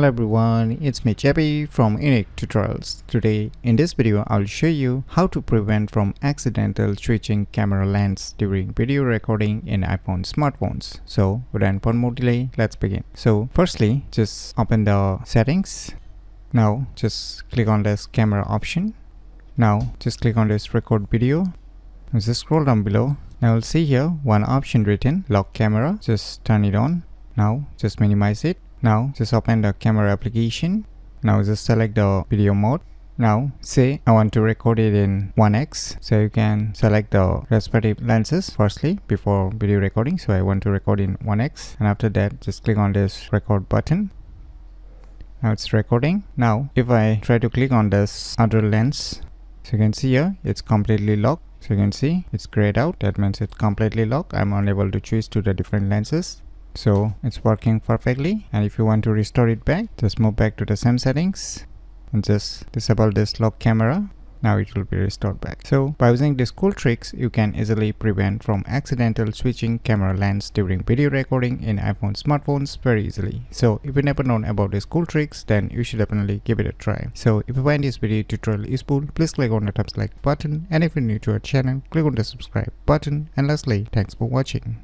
Hello everyone, it's me JP from UniqueTutorials. Today in this video I'll show you how to prevent from accidental switching camera lens during video recording in iPhone smartphones. So without more delay, let's begin. So firstly, just open the settings. Now just click on this camera option. Now just click on this record video. Now just scroll down below. Now you'll see here one option written lock camera. Just turn it on. Now just minimize it. Now just open the camera application. Now just select the video mode. Now say I want to record it in 1x, so you can select the respective lenses firstly before video recording. So I want to record in 1x, and after that just click on this record button. Now it's recording. Now if I try to click on this other lens, so you can see here it's completely locked. So you can see it's grayed out. That means it's completely locked. I'm unable to choose to the different lenses. So it's working perfectly, and if you want to restore it back, just move back to the same settings and just disable this lock camera. Now it will be restored back. So by using these cool tricks, you can easily prevent from accidental switching camera lens during video recording in iPhone smartphones very easily. So if you never known about these cool tricks, then you should definitely give it a try. So if you find this video tutorial useful, please click on the thumbs like button, and if you're new to our channel, click on the subscribe button, and lastly, thanks for watching.